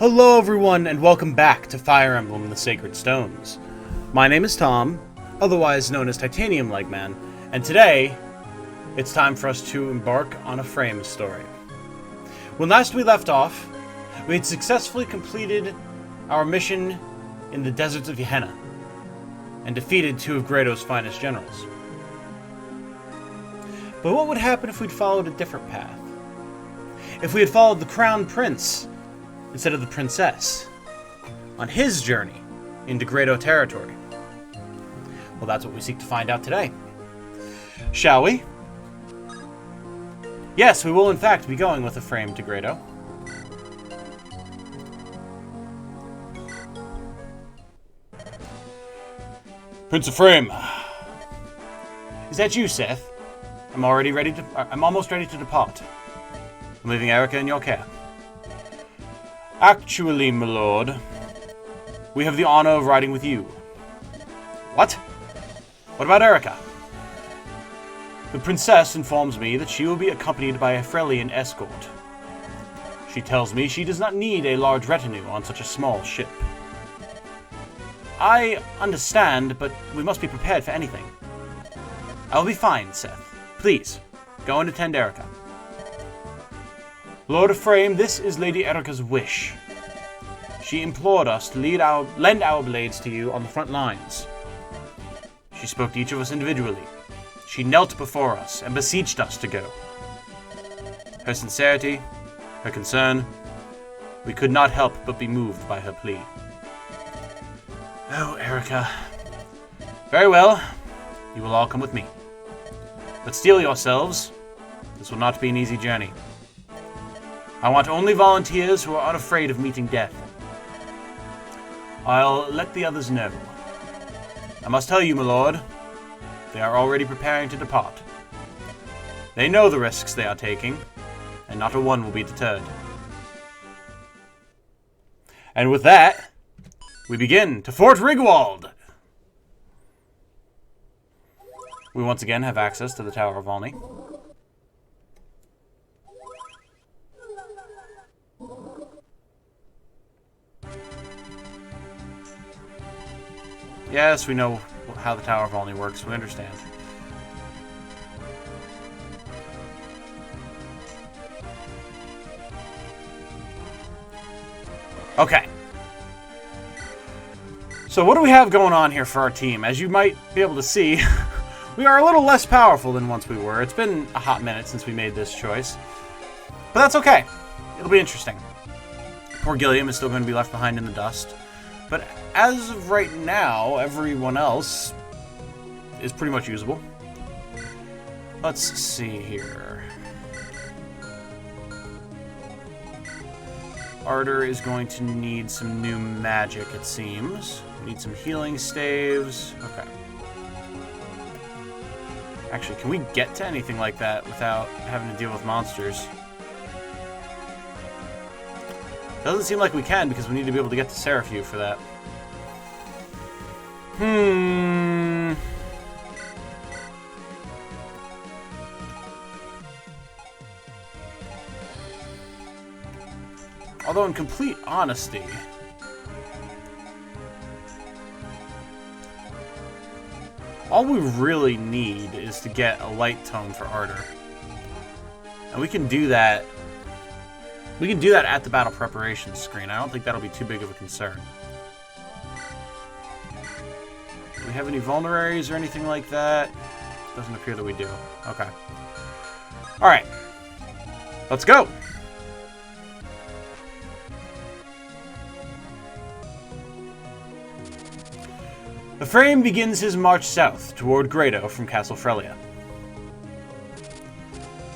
Hello everyone, and welcome back to Fire Emblem the Sacred Stones. My name is Tom, otherwise known as Titanium Legman, and today, it's time for us to embark on Ephraim's story. When last we left off, we had successfully completed our mission in the deserts of Gehenna, and defeated two of Grado's finest generals. But what would happen if we'd followed a different path? If we had followed the Crown Prince instead of the Princess on his journey into Grado territory? Well, that's what we seek to find out today. Shall we? Yes, we will in fact be going with Ephraim to Grado. Prince Ephraim. Is that you, Seth? I'm almost ready to depart. I'm leaving Eirika in your care. Actually, my lord, we have the honor of riding with you. What? What about Eirika? The princess informs me that she will be accompanied by a Freilian escort. She tells me she does not need a large retinue on such a small ship. I understand, but we must be prepared for anything. I will be fine, Seth. Please, go and attend Eirika. Lord Ephraim, this is Lady Eirika's wish. She implored us to lend our blades to you on the front lines. She spoke to each of us individually. She knelt before us and beseeched us to go. Her sincerity, her concern, we could not help but be moved by her plea. Oh, Eirika. Very well, you will all come with me. But steel yourselves. This will not be an easy journey. I want only volunteers who are unafraid of meeting death. I'll let the others know. I must tell you, my lord, they are already preparing to depart. They know the risks they are taking, and not a one will be deterred. And with that, we begin to Fort Rigwald! We once again have access to the Tower of Volney. Yes, we know how the Tower of Volney works. We understand. Okay. So what do we have going on here for our team? As you might be able to see, we are a little less powerful than once we were. It's been a hot minute since we made this choice. But that's okay. It'll be interesting. Poor Gilliam is still going to be left behind in the dust. But as of right now, everyone else is pretty much usable. Let's see here. Ardor is going to need some new magic, it seems. We need some healing staves. Okay. Actually, can we get to anything like that without having to deal with monsters? Doesn't seem like we can, because we need to be able to get to Seraphu for that. Although, in complete honesty, all we really need is to get a light tome for Ardor. And we can do that. We can do that at the battle preparations screen. I don't think that'll be too big of a concern. Do we have any vulneraries or anything like that? Doesn't appear that we do. Okay. Alright. Let's go! Ephraim begins his march south toward Grado from Castle Frelia.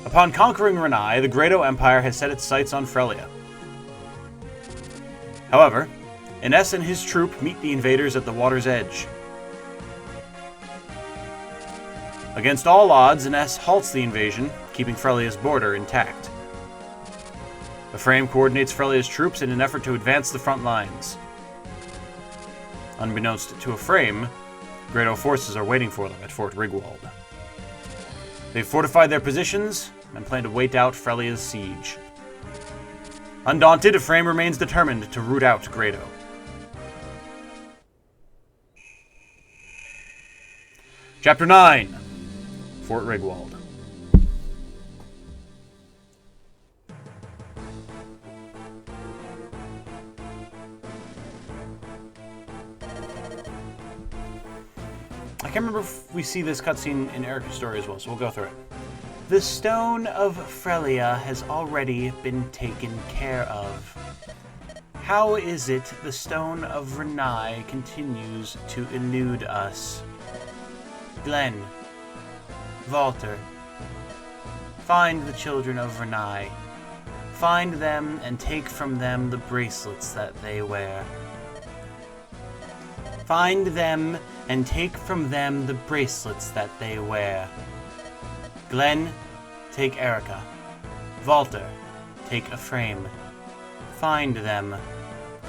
Upon conquering Renais, the Grado Empire has set its sights on Frelia. However, Ines and his troop meet the invaders at the water's edge. Against all odds, Ines halts the invasion, keeping Frelia's border intact. Ephraim coordinates Frelia's troops in an effort to advance the front lines. Unbeknownst to Ephraim, Grado forces are waiting for them at Fort Rigwald. They've fortified their positions and plan to wait out Frelia's siege. Undaunted, Ephraim remains determined to root out Grado. Chapter 9. Fort Rigwald. I can't remember if we see this cutscene in Eirika's story as well, so we'll go through it. The stone of Frelia has already been taken care of. How is it the stone of Renais continues to elude us? Glenn, Walter, find the children of Renais. Find them and take from them the bracelets that they wear. Find them and take from them the bracelets that they wear. Glenn, take Eirika. Walter, take Ephraim. Find them.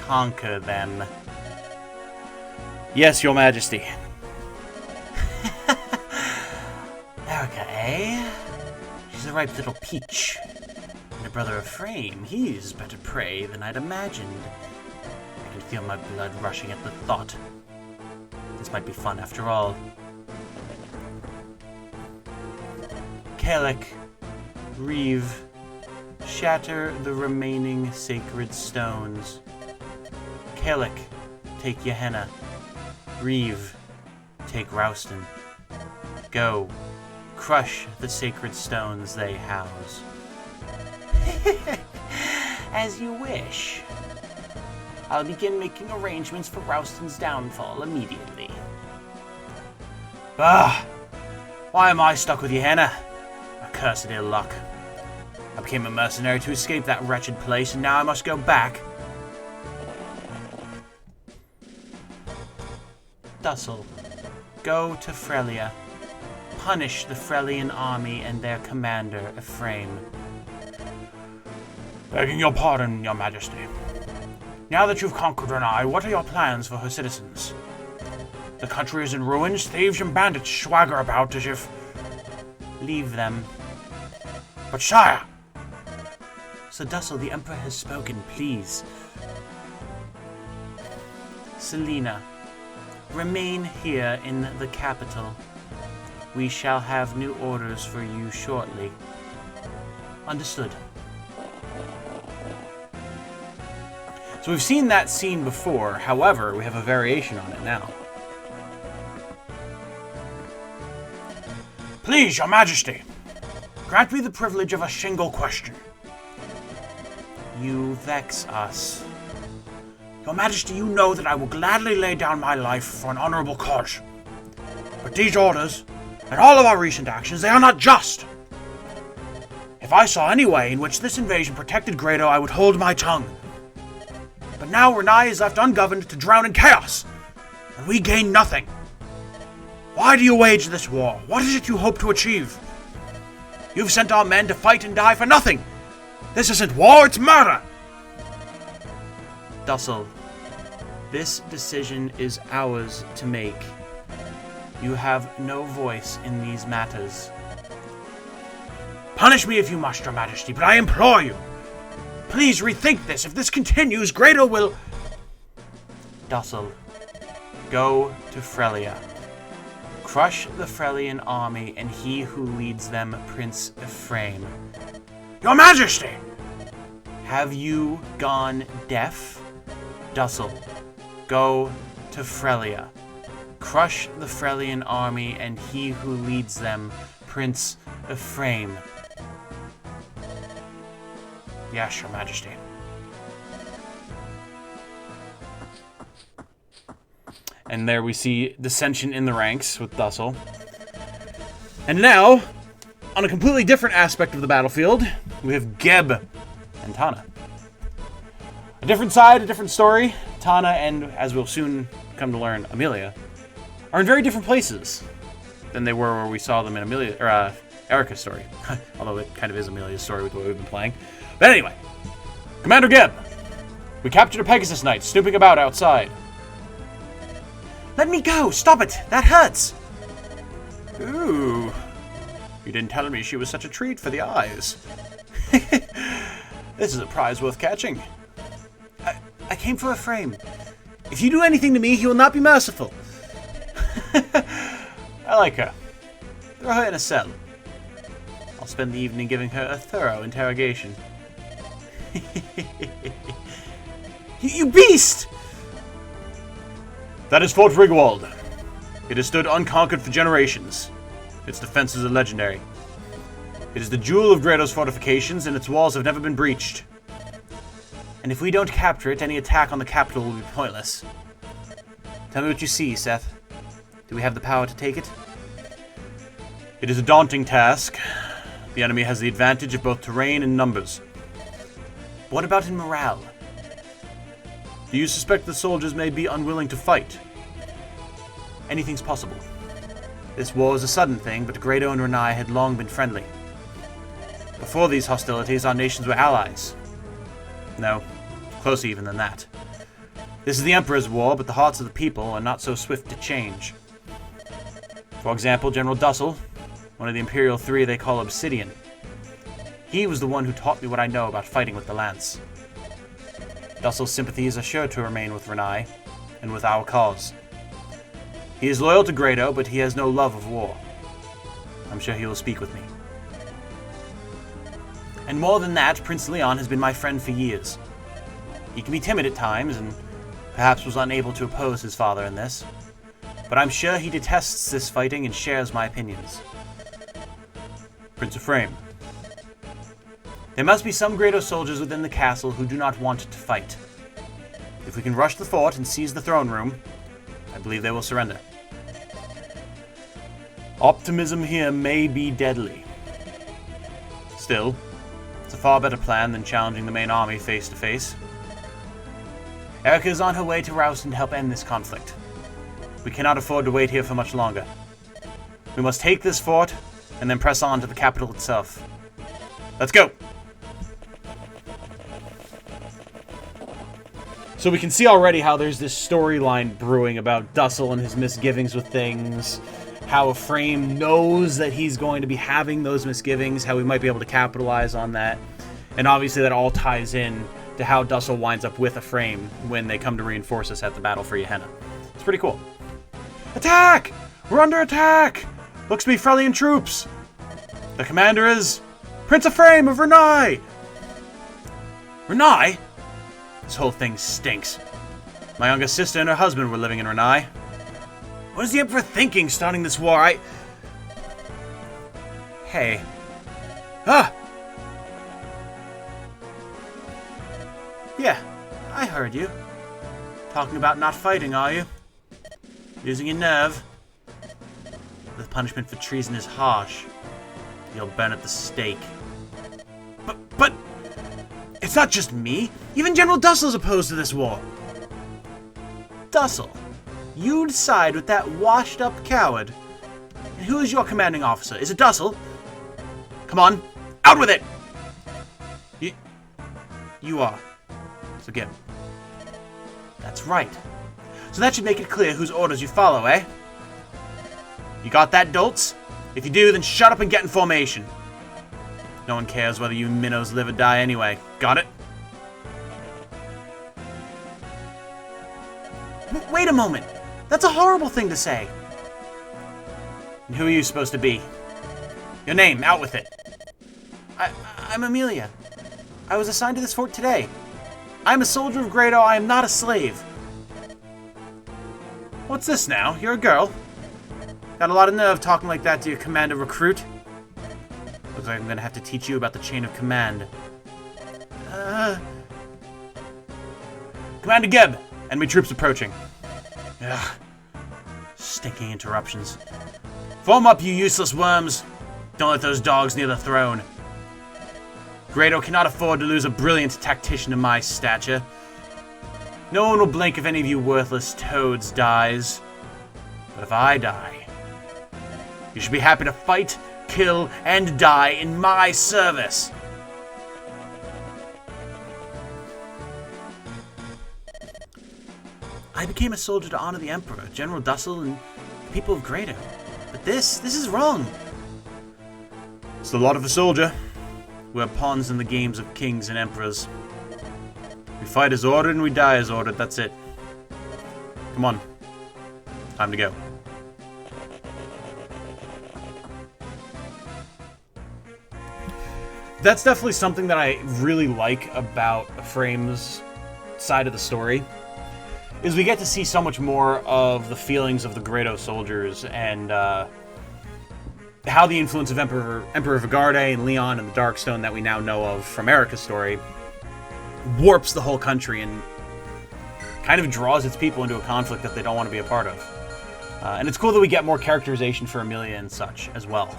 Conquer them. Yes, Your Majesty. Eirika, eh? She's a ripe little peach. And her brother Ephraim, he's better prey than I'd imagined. I can feel my blood rushing at the thought. This might be fun after all. Kellic, Reeve, shatter the remaining sacred stones. Kellic, take Gehenna. Reeve, take Rouston. Go, crush the sacred stones they house. As you wish. I'll begin making arrangements for Rouston's downfall immediately. Bah! Why am I stuck with Gehenna? Accursed ill luck. I became a mercenary to escape that wretched place, and now I must go back. Dussel, go to Frelia. Punish the Frelian army and their commander, Ephraim. Begging your pardon, Your Majesty. Now that you've conquered Renais, what are your plans for her citizens? The country is in ruins. Thieves and bandits swagger about as if... Leave them. But sire! Sir Dussel, the Emperor has spoken, please. Selena, remain here in the capital. We shall have new orders for you shortly. Understood. So we've seen that scene before, however, we have a variation on it now. Please, Your Majesty, grant me the privilege of a single question. You vex us. Your Majesty, you know that I will gladly lay down my life for an honorable cause. But these orders, and all of our recent actions, they are not just. If I saw any way in which this invasion protected Grado, I would hold my tongue. But now Renais is left ungoverned to drown in chaos, and we gain nothing. Why do you wage this war? What is it you hope to achieve? You've sent our men to fight and die for nothing. This isn't war, it's murder. Dussel, this decision is ours to make. You have no voice in these matters. Punish me if you must, Your Majesty, but I implore you. Please rethink this. If this continues, Grado will... Dussel, go to Frelia. Crush the Frelian army and he who leads them, Prince Ephraim. Your Majesty! Have you gone deaf? Dussel, go to Frelia. Crush the Frelian army and he who leads them, Prince Ephraim. Yes, Your Majesty. And there we see dissension in the ranks with Dussel. And now, on a completely different aspect of the battlefield, we have Gheb and Tana. A different side, a different story. Tana and, as we'll soon come to learn, Amelia, are in very different places than they were where we saw them in Eirika's story. Although it kind of is Amelia's story with what we've been playing. But anyway, Commander Gheb, we captured a Pegasus Knight snooping about outside. Let me go! Stop it! That hurts! Ooh. You didn't tell me she was such a treat for the eyes. This is a prize worth catching. I came for Ephraim. If you do anything to me, he will not be merciful. I like her. Throw her in a cell. I'll spend the evening giving her a thorough interrogation. You beast! That is Fort Rigwald. It has stood unconquered for generations. Its defenses are legendary. It is the jewel of Grado's fortifications, and its walls have never been breached. And if we don't capture it, any attack on the capital will be pointless. Tell me what you see, Seth. Do we have the power to take it? It is a daunting task. The enemy has the advantage of both terrain and numbers. What about in morale? Do you suspect the soldiers may be unwilling to fight? Anything's possible. This war is a sudden thing, but Grado and Renais had long been friendly. Before these hostilities, our nations were allies. No, closer even than that. This is the Emperor's war, but the hearts of the people are not so swift to change. For example, General Dussel, one of the Imperial Three they call Obsidian. He was the one who taught me what I know about fighting with the lance. Dussel's sympathies are sure to remain with Renais, and with our cause. He is loyal to Grado, but he has no love of war. I'm sure he will speak with me. And more than that, Prince Leon has been my friend for years. He can be timid at times, and perhaps was unable to oppose his father in this. But I'm sure he detests this fighting and shares my opinions. Prince Ephraim. There must be some Grado soldiers within the castle who do not want to fight. If we can rush the fort and seize the throne room, I believe they will surrender. Optimism here may be deadly. Still, it's a far better plan than challenging the main army face to face. Eirika is on her way to Rouston to help end this conflict. We cannot afford to wait here for much longer. We must take this fort and then press on to the capital itself. Let's go! So we can see already how there's this storyline brewing about Dussel and his misgivings with things, how Ephraim knows that he's going to be having those misgivings, how we might be able to capitalize on that, and obviously that all ties in to how Dussel winds up with Ephraim when they come to reinforce us at the battle for Gehenna. It's pretty cool. Attack! We're under attack! Looks to be Freljand troops! The commander is Prince Ephraim of Renais! Renais? This whole thing stinks. My youngest sister and her husband were living in Renais. What is the Emperor thinking starting this war? Hey. Ah! Yeah, I heard you. Talking about not fighting, are you? Losing your nerve? The punishment for treason is harsh. You'll burn at the stake. But... It's not just me. Even General Dussel's opposed to this war. Dussel, you'd side with that washed-up coward. And who is your commanding officer? Is it Dussel? Come on, out with it! You are. So Gheb. That's right. So that should make it clear whose orders you follow, eh? You got that, dolts? If you do, then shut up and get in formation. No one cares whether you minnows live or die anyway. Got it? Wait a moment. That's a horrible thing to say. And who are you supposed to be? Your name, out with it. I'm Amelia. I was assigned to this fort today. I'm a soldier of Grado. I am not a slave. What's this now? You're a girl? Got a lot of nerve talking like that to your commander recruit. Looks like I'm gonna have to teach you about the chain of command. Commander Gheb! Enemy troops approaching. Ugh. Stinking interruptions. Form up, you useless worms! Don't let those dogs near the throne. Grado cannot afford to lose a brilliant tactician of my stature. No one will blink if any of you worthless toads dies. But if I die, you should be happy to fight, kill, and die in my service. I became a soldier to honor the Emperor, General Dussel, and the people of Grado. But this is wrong. It's the lot of a soldier. We're pawns in the games of kings and emperors. We fight as ordered and we die as ordered. That's it. Come on. Time to go. That's definitely something that I really like about Ephraim's side of the story, is we get to see so much more of the feelings of the Grado soldiers and how the influence of Emperor Vigarde and Leon and the Darkstone that we now know of from Eirika's story warps the whole country and kind of draws its people into a conflict that they don't want to be a part of. And it's cool that we get more characterization for Amelia and such as well.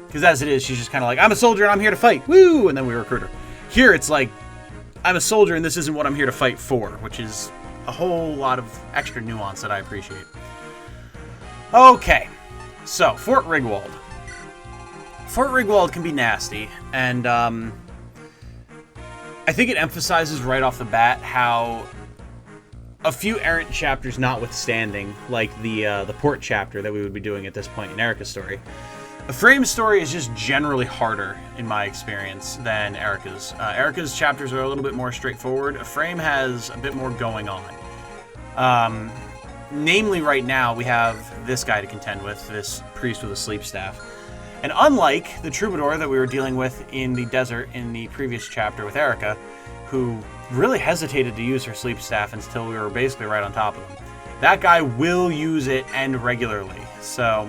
Because as it is, she's just kind of like, I'm a soldier and I'm here to fight. Woo! And then we recruit her. Here, it's like, I'm a soldier and this isn't what I'm here to fight for, which is a whole lot of extra nuance that I appreciate. Okay. So, Fort Rigwald. Fort Rigwald can be nasty, and I think it emphasizes right off the bat how a few errant chapters notwithstanding, like the port chapter that we would be doing at this point in Eirika's story, Ephraim's story is just generally harder, in my experience, than Eirika's. Eirika's chapters are a little bit more straightforward. Ephraim has a bit more going on. Namely, right now, we have this guy to contend with, this priest with a sleep staff. And unlike the troubadour that we were dealing with in the desert in the previous chapter with Eirika, who really hesitated to use her sleep staff until we were basically right on top of him, that guy will use it, and regularly. So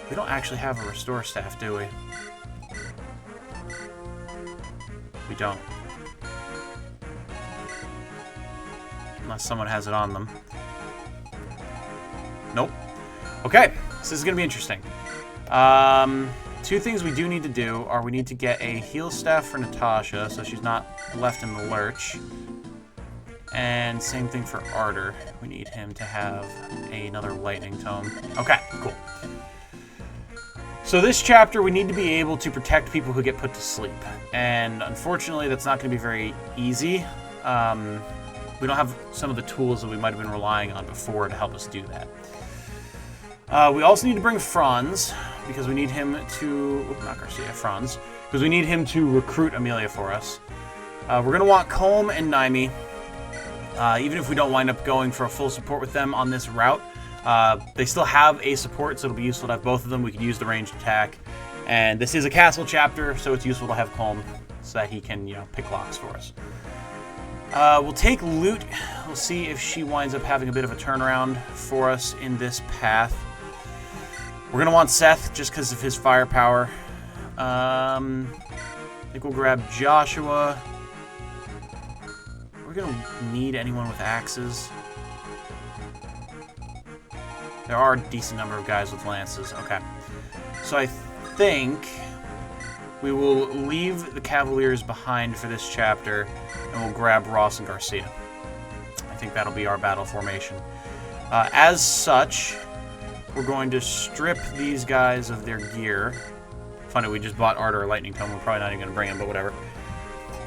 we don't actually have a restore staff, do we? We don't. Unless someone has it on them. Nope. Okay, so this is going to be interesting. Two things we do need to do are we need to get a heal staff for Natasha, so she's not left in the lurch. And same thing for Ardor. We need him to have another lightning tome. Okay, cool. So this chapter, we need to be able to protect people who get put to sleep. And unfortunately, that's not going to be very easy. We don't have some of the tools that we might have been relying on before to help us do that. We also need to bring Franz, because we need him to... Oh, not Garcia, Franz. Because we need him to recruit Amelia for us. We're going to want Colm and Naimi. Even if we don't wind up going for a full support with them on this route, they still have a support, so it'll be useful to have both of them. We could use the ranged attack. And this is a castle chapter, so it's useful to have Colm so that he can, pick locks for us. We'll take Loot. We'll see if she winds up having a bit of a turnaround for us in this path. We're going to want Seth just because of his firepower. I think we'll grab Joshua. We're going to need anyone with axes. There are a decent number of guys with lances. Okay. So I think we will leave the Cavaliers behind for this chapter, and we'll grab Ross and Garcia. I think that'll be our battle formation. As such, we're going to strip these guys of their gear. Funny, we just bought Ardor a Lightning Tome. We're probably not even going to bring him, but whatever.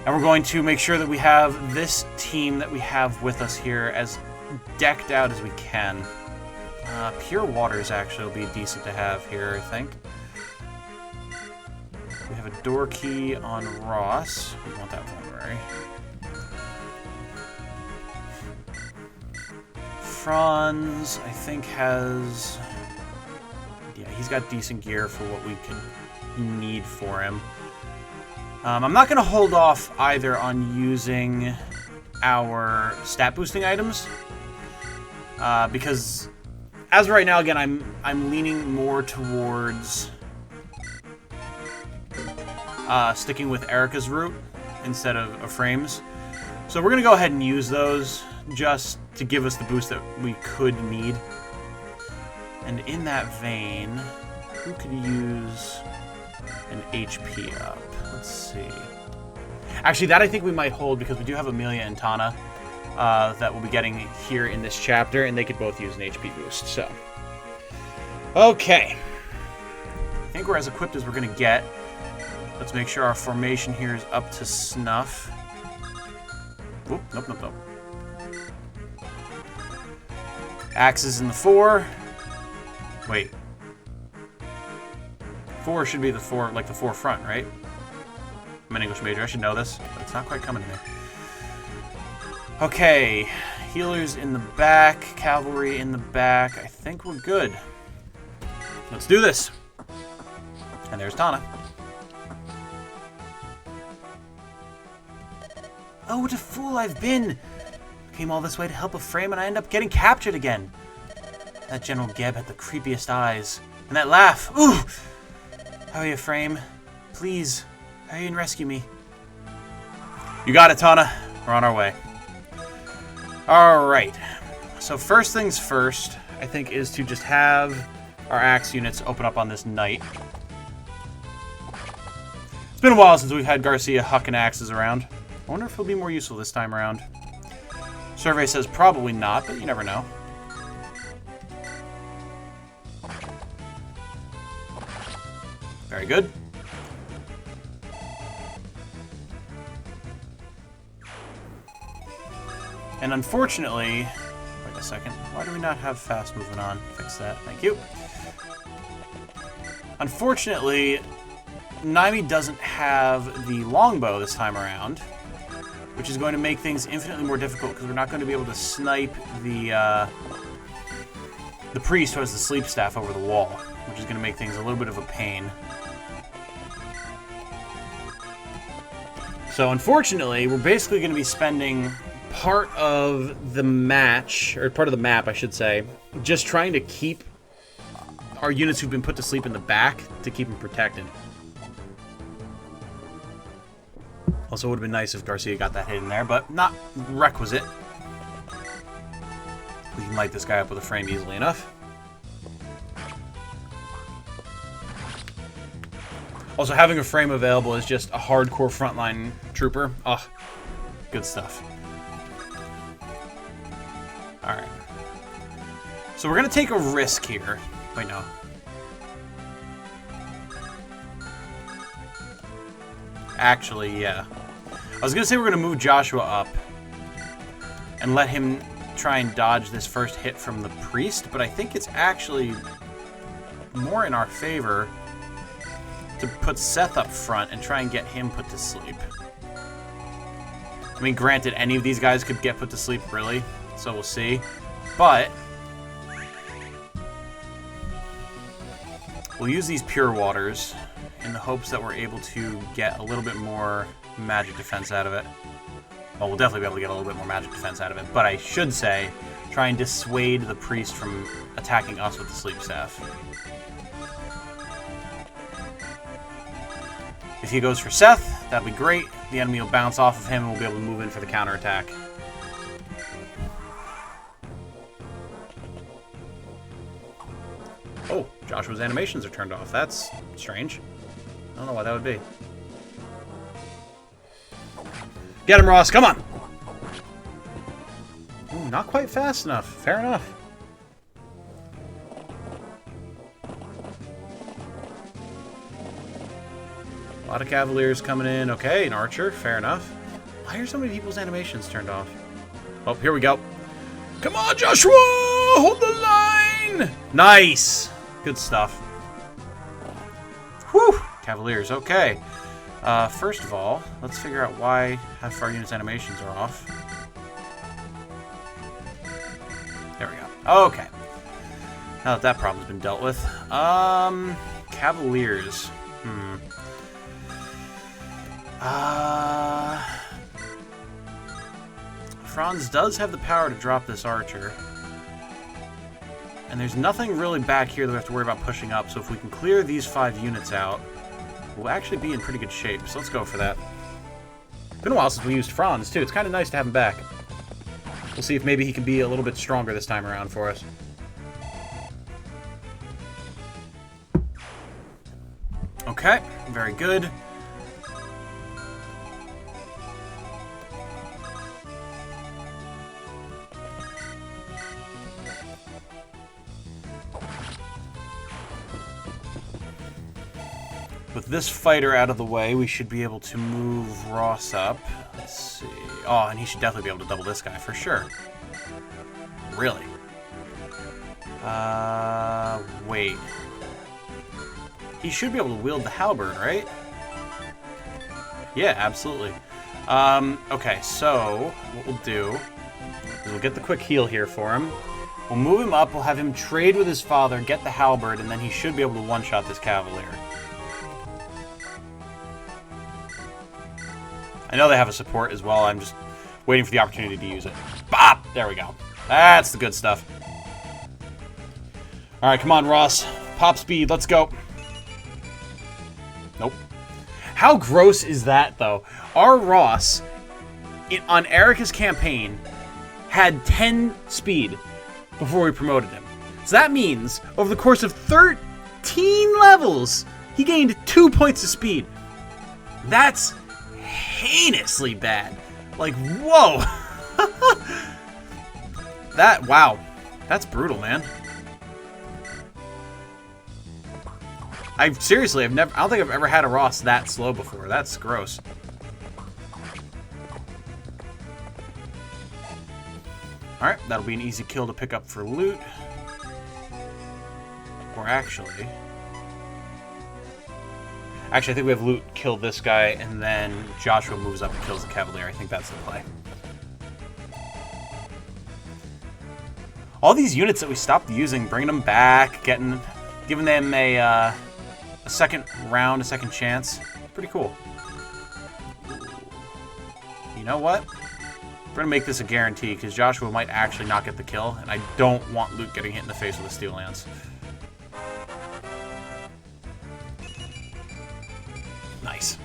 And we're going to make sure that we have this team that we have with us here as decked out as we can. Pure Waters actually will be decent to have here, I think. We have a door key on Ross. We want that vulnerary. Franz, I think, has... Yeah, he's got decent gear for what we can need for him. I'm not going to hold off either on using our stat boosting items. Because as of right now, again, I'm leaning more towards sticking with Eirika's route instead of Ephraim's. So we're going to go ahead and use those just to give us the boost that we could need. And in that vein, who could use an HP up? Let's see. Actually, that I think we might hold because we do have Amelia and Tana that we'll be getting here in this chapter, and they could both use an HP boost. So, okay. I think we're as equipped as we're going to get. Let's make sure our formation here is up to snuff. Oop, nope. Axes in the 4. Wait. 4 should be the 4, like the 4 front, right? I'm an English major. I should know this, but it's not quite coming to me. Okay. Healers in the back. Cavalry in the back. I think we're good. Let's do this. And there's Tana. Oh, what a fool I've been! Came all this way to help Ephraim and I end up getting captured again. That General Gheb had the creepiest eyes. And that laugh! Ooh! Hurry, Ephraim. Please, hurry and rescue me. You got it, Tana. We're on our way. Alright. So first things first, I think, is to just have our axe units open up on this knight. It's been a while since we've had Garcia hucking axes around. I wonder if he'll be more useful this time around. Survey says probably not, but you never know. Very good. And unfortunately... Wait a second. Why do we not have fast movement on? Fix that. Thank you. Unfortunately, Naimi doesn't have the longbow this time around, which is going to make things infinitely more difficult because we're not going to be able to snipe the priest who has the sleep staff over the wall, which is going to make things a little bit of a pain. So unfortunately, we're basically going to be spending part of the match, or part of the map, I should say, just trying to keep our units who've been put to sleep in the back to keep them protected. Also, it would have been nice if Garcia got that hit in there, but not requisite. We can light this guy up with a frame easily enough. Also, having a frame available is just a hardcore frontline trooper. Oh, good stuff. Alright. So we're going to take a risk here. Wait, no. Actually, yeah. I was going to say we're going to move Joshua up and let him try and dodge this first hit from the priest, but I think it's actually more in our favor to put Seth up front and try and get him put to sleep. I mean, granted, any of these guys could get put to sleep, really, so we'll see. But we'll use these pure waters in the hopes that we're able to get a little bit more magic defense out of it. Well, we'll definitely be able to get a little bit more magic defense out of it, but I should say, try and dissuade the priest from attacking us with the sleep staff. If he goes for Seth, that'd be great. The enemy will bounce off of him and we'll be able to move in for the counterattack. Oh, Joshua's animations are turned off. That's strange. I don't know why that would be. Get him, Ross. Come on. Ooh, not quite fast enough. Fair enough. A lot of Cavaliers coming in. Okay, an Archer. Fair enough. Why are so many people's animations turned off? Oh, here we go. Come on, Joshua! Hold the line! Nice! Good stuff. Whew! Cavaliers. Okay. First of all, let's figure out why half of our units' animations are off. There we go. Okay. Now that that problem's been dealt with. Cavaliers. Franz does have the power to drop this archer. And there's nothing really back here that we have to worry about pushing up, so if we can clear these 5 units out, we'll actually be in pretty good shape, so let's go for that. Been a while since we used Franz, too. It's kind of nice to have him back. We'll see if maybe he can be a little bit stronger this time around for us. Okay, very good. With this fighter out of the way, we should be able to move Ross up. Let's see. Oh, and he should definitely be able to double this guy for sure. Really? Wait. he should be able to wield the halberd, right? Yeah, absolutely. Okay, so what we'll do is we'll get the quick heal here for him. We'll move him up, we'll have him trade with his father, get the halberd, and then he should be able to one-shot this cavalier. I know they have a support as well, I'm just waiting for the opportunity to use it. Bop! There we go. That's the good stuff. Alright, come on, Ross. Pop speed, let's go. Nope. How gross is that, though? Our Ross, on Eirika's campaign, had 10 speed before we promoted him. So that means, over the course of 13 levels, he gained 2 points of speed. That's heinously bad. Like, whoa. Wow. That's brutal, man. I don't think I've ever had a Ross that slow before. That's gross. Alright, that'll be an easy kill to pick up for loot. Or actually, I think we have loot kill this guy, and then Joshua moves up and kills the Cavalier. I think that's the play. All these units that we stopped using, bringing them back, giving them a second round, a second chance. Pretty cool. You know what? We're going to make this a guarantee, because Joshua might actually not get the kill, and I don't want Luke getting hit in the face with a Steel Lance. Nice.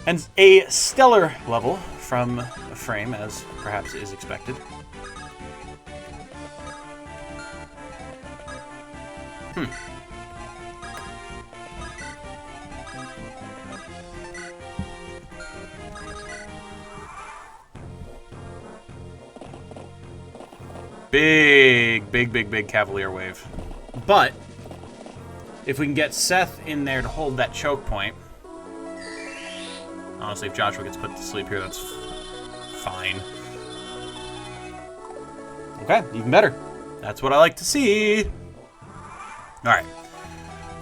And a stellar level from Ephraim, as perhaps is expected. Big Cavalier wave. But if we can get Seth in there to hold that choke point, honestly, if Joshua gets put to sleep here, that's fine. Okay, even better. That's what I like to see. Alright.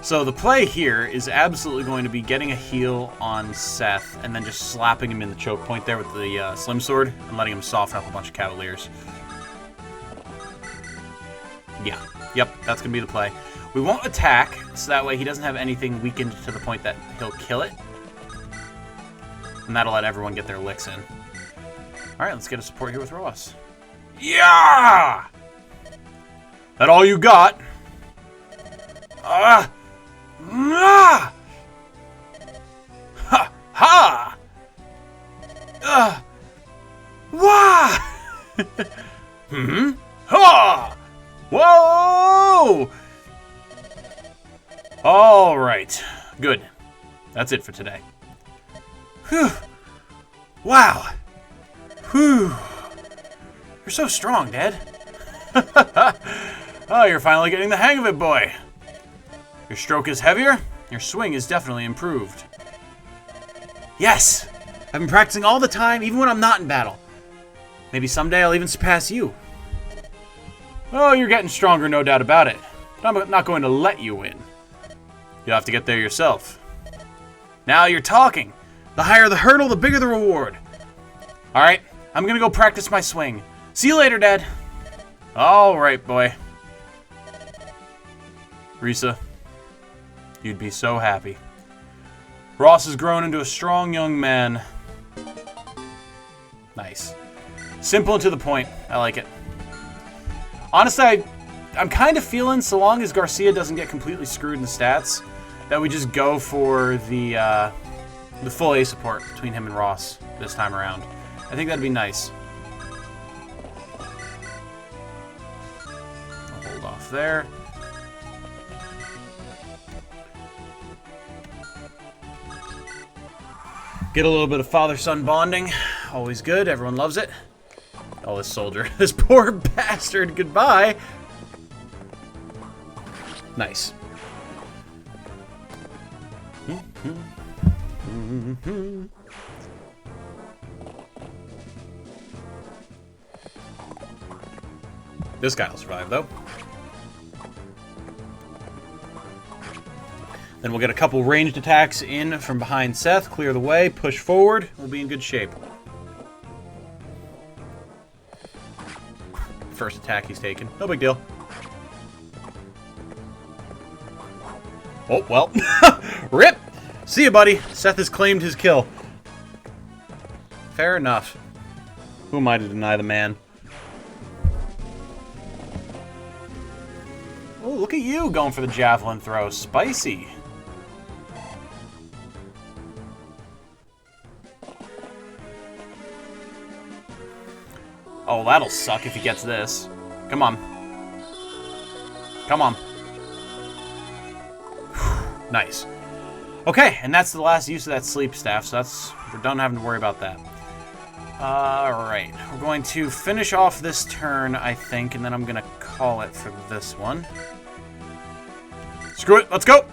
So the play here is absolutely going to be getting a heal on Seth and then just slapping him in the choke point there with the Slim Sword and letting him soften up a bunch of Cavaliers. Yeah. Yep, that's going to be the play. We won't attack, so that way he doesn't have anything weakened to the point that he'll kill it. And that'll let everyone get their licks in. Alright, let's get a support here with Ross. Yeah! That all you got? Ha! Ha! Wah! Ha! Whoa! All right. Good. That's it for today. Whew. Wow. Whew. You're so strong, Dad. Oh, you're finally getting the hang of it, boy. Your stroke is heavier. Your swing is definitely improved. Yes! I've been practicing all the time, even when I'm not in battle. Maybe someday I'll even surpass you. Oh, you're getting stronger, no doubt about it. But I'm not going to let you win. You'll have to get there yourself. Now you're talking. The higher the hurdle, the bigger the reward. Alright, I'm gonna go practice my swing. See you later, Dad. Alright, boy. Risa, you'd be so happy. Ross has grown into a strong young man. Nice. Simple and to the point. I like it. Honestly, I'm kind of feeling, so long as Garcia doesn't get completely screwed in the stats, that we just go for the full A support between him and Ross this time around. I think that'd be nice. I'll hold off there. Get a little bit of father-son bonding. Always good. Everyone loves it. Oh, this soldier. This poor bastard. Goodbye. Nice. This guy will survive, though. Then we'll get a couple ranged attacks in from behind Seth, clear the way, push forward. We'll be in good shape. First attack he's taken. No big deal. Oh, well. Rip! See ya, buddy. Seth has claimed his kill. Fair enough. Who am I to deny the man? Oh, look at you going for the javelin throw. Spicy. Oh, that'll suck if he gets this. Come on. Come on. Nice. Okay, and that's the last use of that sleep staff, so we're done having to worry about that. Alright, we're going to finish off this turn, I think, and then I'm going to call it for this one. Screw it, let's go!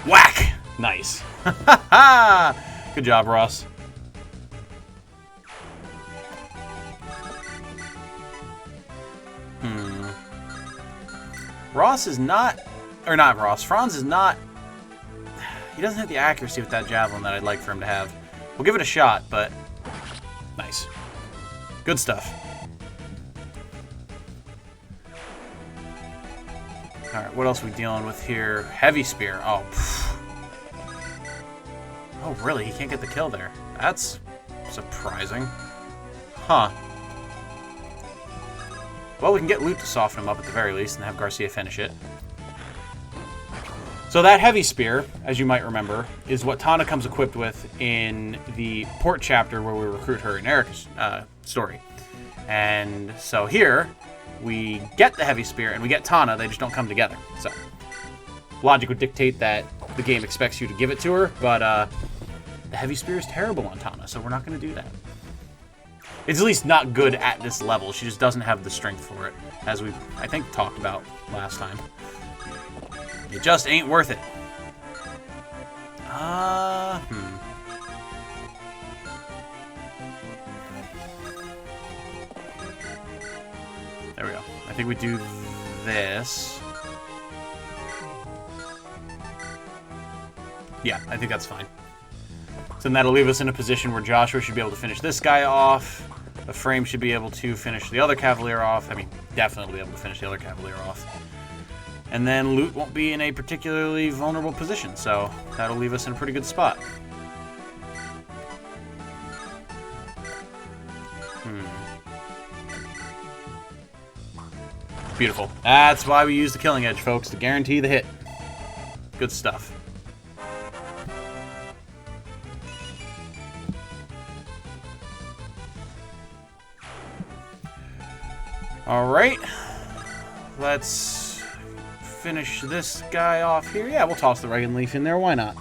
Whack! Nice. Good job, Ross. Ross is not... Or not Ross. Franz is not... He doesn't have the accuracy with that javelin that I'd like for him to have. We'll give it a shot, but... Nice. Good stuff. Alright, what else are we dealing with here? Heavy spear. Oh, pfft. Oh, really? He can't get the kill there. That's surprising. Huh. Well, we can get loot to soften him up at the very least and have Garcia finish it. So that heavy spear, as you might remember, is what Tana comes equipped with in the port chapter where we recruit her in Eirika's story. And so here, we get the heavy spear and we get Tana, they just don't come together. So, logic would dictate that the game expects you to give it to her, but the heavy spear is terrible on Tana, so we're not going to do that. It's at least not good at this level. She just doesn't have the strength for it, as we, I think, talked about last time. It just ain't worth it. There we go. I think we do this. Yeah, I think that's fine. So then that'll leave us in a position where Joshua should be able to finish this guy off. Ephraim should be able to finish the other Cavalier off. I mean, definitely be able to finish the other Cavalier off. And then loot won't be in a particularly vulnerable position, so that'll leave us in a pretty good spot. Beautiful. That's why we use the Killing Edge, folks, to guarantee the hit. Good stuff. Alright. Let's finish this guy off here. Yeah, we'll toss the Reagan Leaf in there. Why not?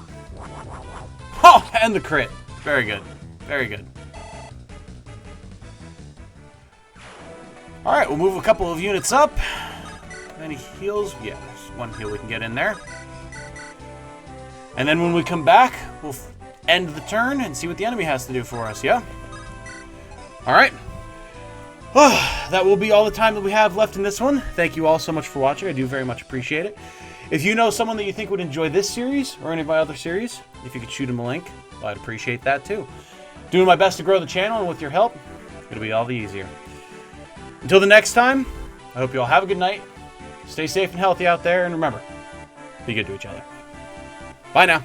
Oh, and the crit. Very good. Very good. Alright, we'll move a couple of units up. Any heals? Yeah, there's one heal we can get in there. And then when we come back, we'll end the turn and see what the enemy has to do for us, yeah? Alright. That will be all the time that we have left in this one. Thank you all so much for watching. I do very much appreciate it. If you know someone that you think would enjoy this series or any of my other series, if you could shoot them a link, well, I'd appreciate that too. Doing my best to grow the channel, and with your help, it'll be all the easier. Until the next time, I hope you all have a good night. Stay safe and healthy out there, and remember, be good to each other. Bye now.